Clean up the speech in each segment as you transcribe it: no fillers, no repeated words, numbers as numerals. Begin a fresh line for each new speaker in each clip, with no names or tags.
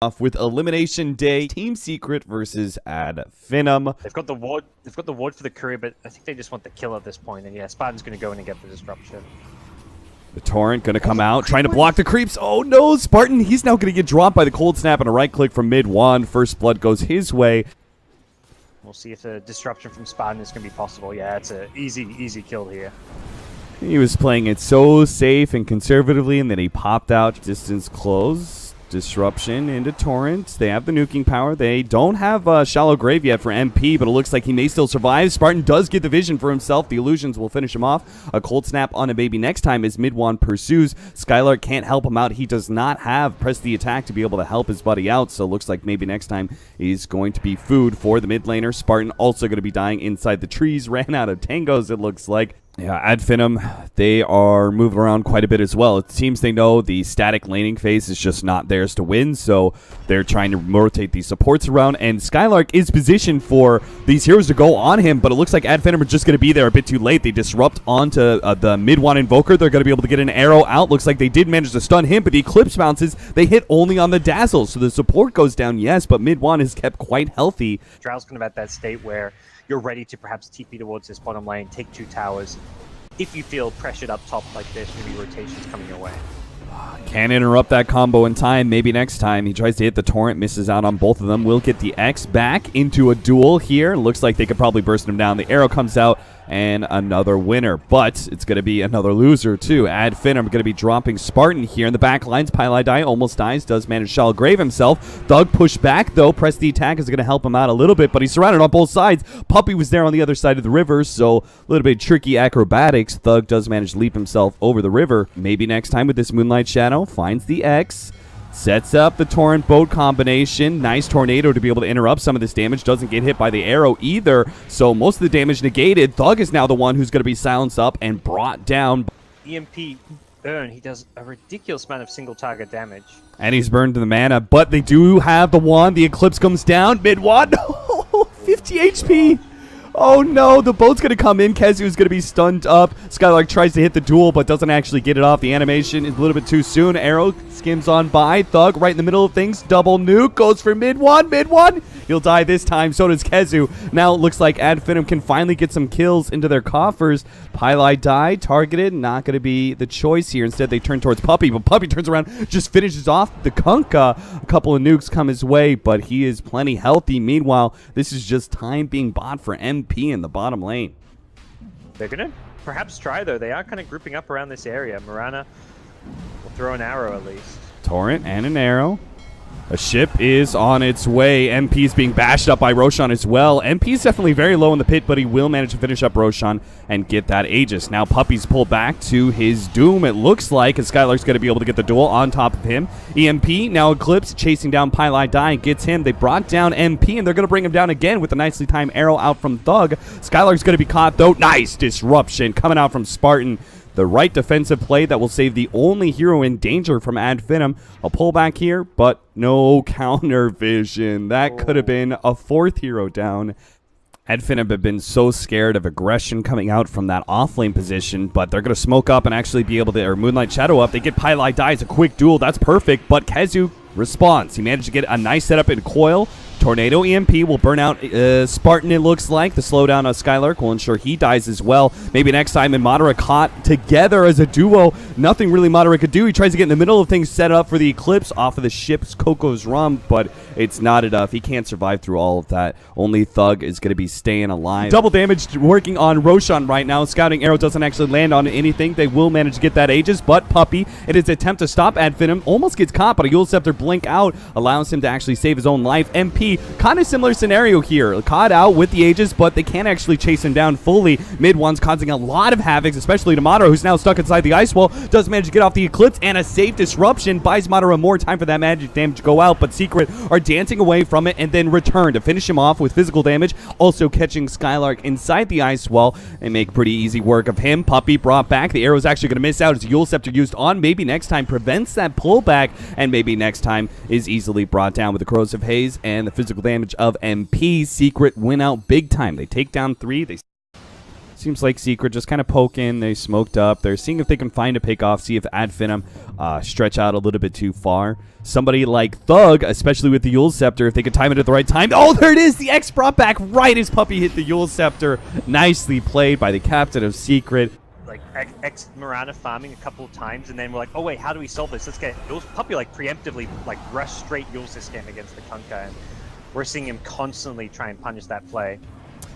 Off with Elimination Day, Team Secret versus Ad FINEM.
They've got the ward. They've got the ward for the courier, but I think they just want the kill at this point. And yeah, Spartan's going to go in and get the disruption.
The Torrent going to come out, trying to block the creeps. Oh no, Spartan, he's now going to get dropped by the cold snap and a right click from mid one. First blood goes his way.
We'll see if the disruption from Spartan is going to be possible. Yeah, it's an easy kill here.
He was playing it so safe and conservatively, and then he popped out. Distance close. Disruption into Torrent. They have the nuking power. They don't have Shallow Grave yet for MP, but it looks like he may still survive. Spartan does get the vision for himself. The illusions will finish him off. A cold snap on a baby next time as Midwan pursues. Skylark can't help him out. He does not have press the attack to be able to help his buddy out, so it looks like maybe next time is going to be food for the mid laner. Spartan also going to be dying inside the trees. Ran out of tangos, it looks like. Yeah, Ad FINEM, they are moving around quite a bit as well. It seems they know the static laning phase is just not theirs to win, so they're trying to rotate these supports around, and Skylark is positioned for these heroes to go on him, but it looks like Ad FINEM are just going to be there a bit too late. They disrupt onto the mid-one Invoker. They're going to be able to get an arrow out. Looks like they did manage to stun him, but the Eclipse bounces. They hit only on the Dazzle, so the support goes down, yes, but mid-one is kept quite healthy.
Drow's kind of at that state where you're ready to perhaps TP towards this bottom lane, take 2 towers. If you feel pressured up top like this, maybe rotations coming your way.
Can't interrupt that combo in time. Maybe next time. He tries to hit the Torrent, misses out on both of them. Will get the X back into a duel here. Looks like they could probably burst him down. The arrow comes out and another winner, but it's going to be another loser too. Ad FINEM going to be dropping Spartan here in the back lines. Pylai almost dies, does manage to Shallow Grave himself. Thug pushed back though. Press the attack is going to help him out a little bit, but he's surrounded on both sides. Puppy was there on the other side of the river, so a little bit tricky acrobatics. Thug does manage to leap himself over the river. Maybe next time with this Moonlight Shadow. Finds the X. Sets up the Torrent boat combination. Nice tornado to be able to interrupt some of this damage. Doesn't get hit by the arrow either. So most of the damage negated. Thug is now the one who's going to be silenced up and brought down.
EMP burn. He does a ridiculous amount of single target damage.
And he's burned to the mana, but they do have the wand. The Eclipse comes down. Mid-wand. 50 HP. Oh no, the boat's going to come in. Kezu is going to be stunned up. Skylark tries to hit the duel, but doesn't actually get it off. The animation is a little bit too soon. Arrow skims on by. Thug right in the middle of things. Double nuke. Goes for mid-one. Mid-one. He'll die this time. So does Kezu. Now it looks like Ad FINEM can finally get some kills into their coffers. Pylai die. Targeted. Not going to be the choice here. Instead, they turn towards Puppy, but Puppy turns around, just finishes off the Kunkka. A couple of nukes come his way, but he is plenty healthy. Meanwhile, this is just time being bought for MP in the bottom lane.
They're going to perhaps try, though. They are kind of grouping up around this area. Marana will throw an arrow at least.
Torrent and an arrow. A ship is on its way. MP is being bashed up by Roshan as well. MP is definitely very low in the pit, but he will manage to finish up Roshan and get that Aegis. Now Puppy's pulled back to his doom, it looks like, and Skylark's going to be able to get the duel on top of him. EMP, now Eclipse, chasing down Pylai Die, gets him. They brought down MP, and they're going to bring him down again with a nicely timed arrow out from Thug. Skylark's going to be caught, though. Nice disruption coming out from Spartan. The right defensive play that will save the only hero in danger from Ad FINEM. A pullback here, but no counter vision. That could have been a 4th hero down. Ad FINEM have been so scared of aggression coming out from that offlane position, but they're going to smoke up and actually be able to, or Moonlight Shadow up. They get Pylai dies, a quick duel. That's perfect, but Kezu responds. He managed to get a nice setup in Coil. Tornado EMP will burn out Spartan, it looks like. The slowdown of Skylark will ensure he dies as well. Maybe next time, and Madara caught together as a duo. Nothing really Madara could do. He tries to get in the middle of things, set up for the Eclipse off of the ship's Coco's Rum, but it's not enough. He can't survive through all of that. Only Thug is going to be staying alive. Double damage working on Roshan right now. Scouting arrow doesn't actually land on anything. They will manage to get that Aegis, but Puppy, in his attempt to stop Ad FINEM, almost gets caught, but a Yule Scepter blink out allows him to actually save his own life. MP, kind of similar scenario here. Caught out with the Aegis, but they can't actually chase him down fully. Mid-one's causing a lot of havoc, especially to Madara, who's now stuck inside the ice wall. Does manage to get off the Eclipse, and a safe disruption buys Madara more time for that magic damage to go out, but Secret are dancing away from it and then return to finish him off with physical damage, also catching Skylark inside the ice wall and make pretty easy work of him. Puppy brought back. The arrow's actually going to miss out as Yule Scepter used on. Maybe next time prevents that pullback, and maybe next time is easily brought down with the Corrosive Haze and the physical damage of MP. Secret win out big time. They take down 3. They Seems like Secret just kind of poking. They smoked up. They're seeing if they can find a pick off, see if FINEM stretch out a little bit too far. Somebody like Thug, especially with the Yule Scepter, if they could time it at the right time. Oh, there it is! The X brought back right as Puppey hit the Yule Scepter. Nicely played by the captain of Secret.
Like X Mirana farming a couple of times, and then we're like, oh wait, how do we solve this? Let's get Yule's Puppey like preemptively like rush straight Yule system against the Kunkka, and we're seeing him constantly try and punish that play.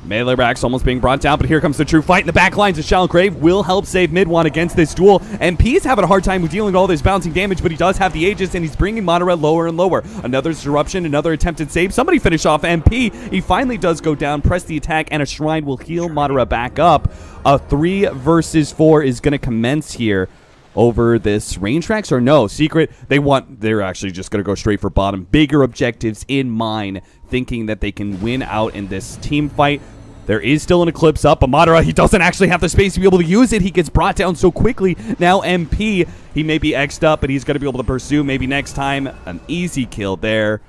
Melee Rax almost being brought down, but here comes the true fight in the back lines. Shallow Grave will help save mid one against this duel. MP is having a hard time with dealing with all this bouncing damage, but he does have the Aegis, and he's bringing Madara lower and lower. Another disruption, another attempted save. Somebody finish off MP. He finally does go down, press the attack, and a Shrine will heal Madara back up. A 3 versus 4 is going to commence here over this range tracks, or no? Secret, they're actually just going to go straight for bottom. Bigger objectives in mind, thinking that they can win out in this team fight. There is still an Eclipse up, but Madara, he doesn't actually have the space to be able to use it. He gets brought down so quickly. Now MP, he may be X'd up, but he's going to be able to pursue. Maybe next time, an easy kill there.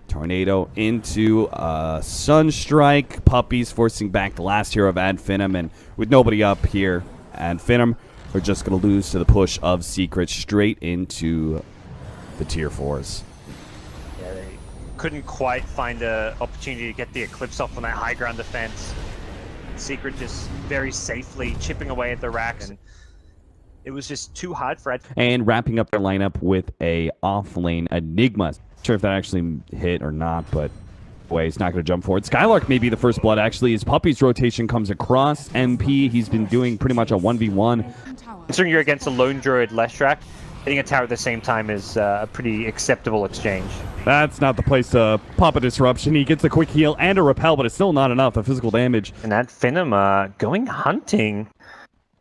Tornado into Sunstrike. Puppies forcing back the last hero of FINEM, and with nobody up here, FINEM are just going to lose to the push of Secret straight into the tier 4s.
Yeah, they couldn't quite find an opportunity to get the Eclipse off on that high ground defense. Secret just very safely chipping away at the racks, and it was just too hard for Ed.
And wrapping up their lineup with a off-lane Enigma. Not sure if that actually hit or not, but boy, he's not going to jump forward. Skylark may be the first blood, actually, as Puppey's rotation comes across. MP, he's been doing pretty much a 1v1.
Considering you're against a lone druid Leshrac, hitting a tower at the same time is a pretty acceptable exchange.
That's not the place to pop a disruption. He gets a quick heal and a repel, but it's still not enough. The physical damage.
And that FINEM going hunting.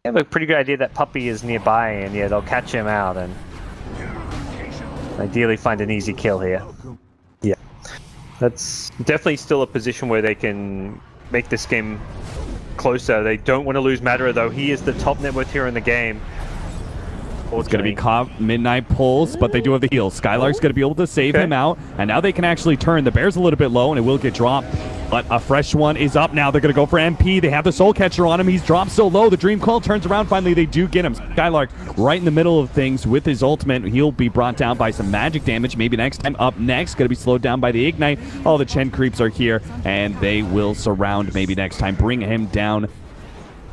They have a pretty good idea that Puppey is nearby, and yeah, they'll catch him out and ideally find an easy kill here. Yeah, that's definitely still a position where they can make this game closer. They don't want to lose Madara, though. He is the top net worth hero in the game. It's going to be caught midnight pulls, but they do have the heal. Skylark's going to be able to save him out, and now they can actually turn. The bear's a little bit low, and it will get dropped, but a fresh one is up now. They're going to go for MP. They have the Soul Catcher on him. He's dropped so low. The Dream Coil turns around. Finally, they do get him. Skylark right in the middle of things with his ultimate. He'll be brought down by some magic damage. Maybe next time. Up next, going to be slowed down by the Ignite. All the Chen creeps are here, and they will surround maybe next time. Bring him down.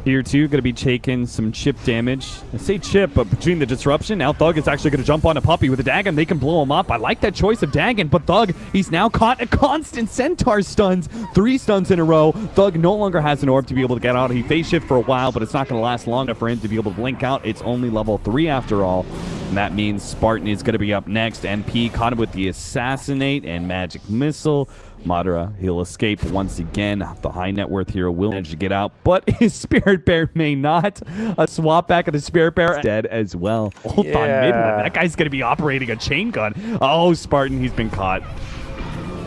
Tier 2 going to be taking some chip damage. I say chip, but between the disruption, now Thug is actually going to jump onto Puppey with a Dagon. They can blow him up. I like that choice of Dagon, but Thug, he's now caught a constant Centaur stuns. 3 stuns in a row. Thug no longer has an orb to be able to get out. He phase shift for a while, but it's not going to last long enough for him to be able to blink out. It's only level 3 after all. And that means Spartan is going to be up next. MP caught him with the Assassinate and Magic Missile. Madara, he'll escape once again. The high net worth hero will manage to get out, but his Spirit Bear may not. A swap back of the Spirit Bear dead as well. Hold on, Midland. That guy's going to be operating a chain gun. Oh, Spartan, he's been caught.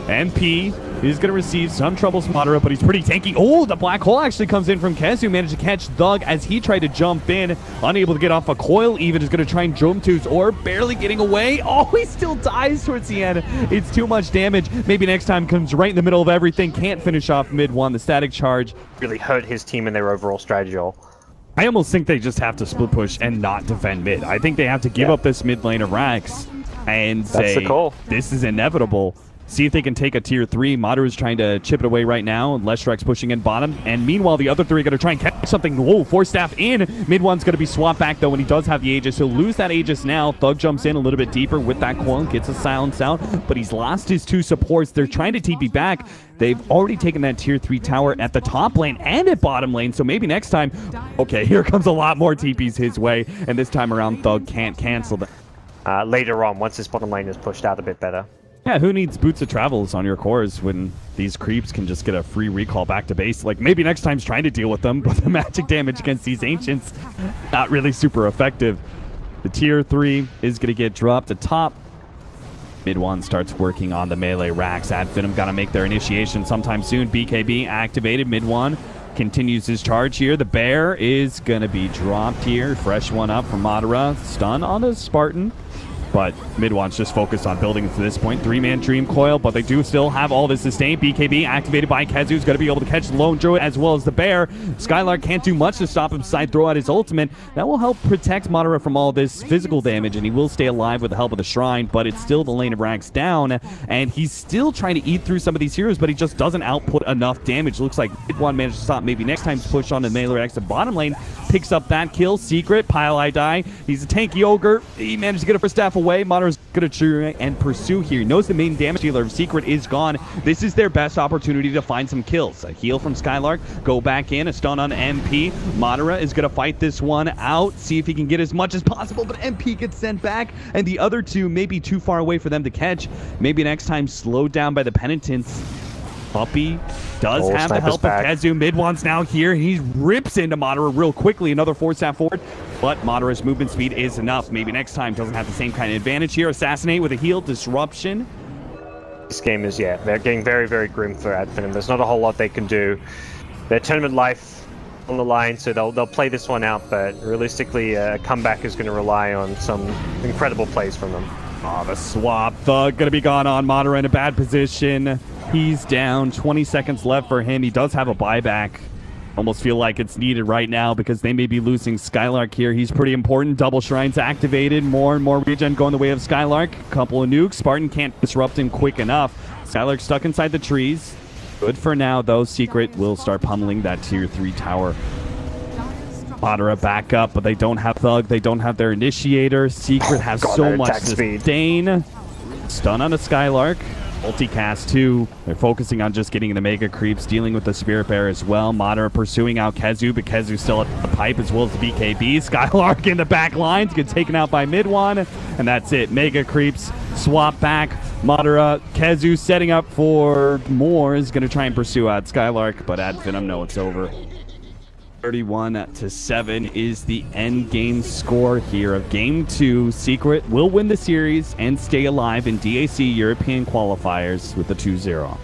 MP is going to receive some troubles from Madara, but he's pretty tanky. Oh, the black hole actually comes in from Kez, who managed to catch Thug as he tried to jump in. Unable to get off a coil, even is going to try and jump to his orb, barely getting away. Oh, he still dies towards the end. It's too much damage. Maybe next time comes right in the middle of everything. Can't finish off mid one. The static charge really hurt his team and their overall strategy.
I almost think they just have to split push and not defend mid. I think they have to give up this mid lane of Rax and say, this is inevitable. See if they can take a tier 3. Madara is trying to chip it away right now. Leshrax pushing in bottom. And meanwhile, the other 3 are going to try and catch something. Whoa, 4 staff in. Mid one's going to be swapped back, though, when he does have the Aegis. He'll lose that Aegis now. Thug jumps in a little bit deeper with that coil. Gets a silence out. But he's lost his 2 supports. They're trying to TP back. They've already taken that tier 3 tower at the top lane and at bottom lane. So maybe next time. Okay, here comes a lot more TPs his way. And this time around, Thug can't cancel them.
Later on, once his bottom lane is pushed out a bit better.
Yeah, who needs Boots of Travels on your cores when these creeps can just get a free recall back to base? Like, maybe next time's trying to deal with them, but the magic damage against these Ancients, not really super effective. The tier 3 is going to get dropped to top. Mid 1 starts working on the melee racks. FINEM got to make their initiation sometime soon. BKB activated. Mid 1 continues his charge here. The bear is going to be dropped here. Fresh one up from Madara. Stun on the Spartan. But Midwan's just focused on building to this point. 3-man Dream Coil, but they do still have all this sustain. BKB activated by Kezu's going to be able to catch the Lone Druid as well as the Bear. Skylark can't do much to stop him besides throw out his ultimate. That will help protect Madara from all this physical damage, and he will stay alive with the help of the Shrine, but it's still the lane of Rags down, and he's still trying to eat through some of these heroes, but he just doesn't output enough damage. Looks like Midwan managed to stop maybe next time's push on the melee X to bottom lane. Picks up that kill. Secret, Pile I Die. He's a tanky ogre. He managed to get a first staff away. Madara's going to try and pursue here. He knows the main damage dealer of Secret is gone. This is their best opportunity to find some kills. A heal from Skylark. Go back in. A stun on MP. Madara is going to fight this one out. See if he can get as much as possible, but MP gets sent back, and the other two may be too far away for them to catch. Maybe next time slowed down by the Penitents. Puppey does have the help of Kezu. Midwan's now here. He rips into Madara real quickly. Another 4-staff forward, but Madara's movement speed is enough. Maybe next time doesn't have the same kind of advantage here. Assassinate with a heal. Disruption.
This game is, they're getting very, very grim for FINEM. There's not a whole lot they can do. Their tournament life on the line, so they'll play this one out, but realistically, a comeback is going to rely on some incredible plays from them.
Oh, the swap. Thug going to be gone on. Madara in a bad position. He's down. 20 seconds left for him. He does have a buyback. Almost feel like it's needed right now because they may be losing Skylark here. He's pretty important. Double Shrines activated. More and more regen going the way of Skylark. Couple of nukes. Spartan can't disrupt him quick enough. Skylark stuck inside the trees. Good for now, though. Secret will start pummeling that tier 3 tower. Madara back up, but they don't have Thug. They don't have their Initiator. Secret has so much sustain. Stun on a Skylark. Multicast too. They're focusing on just getting the Mega Creeps, dealing with the Spirit Bear as well. Madara pursuing out Kezu, but Kezu's still at the pipe as well as the BKB. Skylark in the back lines, gets taken out by Midwan, and that's it. Mega Creeps, swap back. Madara, Kezu setting up for more, is going to try and pursue out Skylark, but at FINEM, no, it's over. 31-7 is the end game score here of Game 2. Secret will win the series and stay alive in DAC European qualifiers with the 2-0.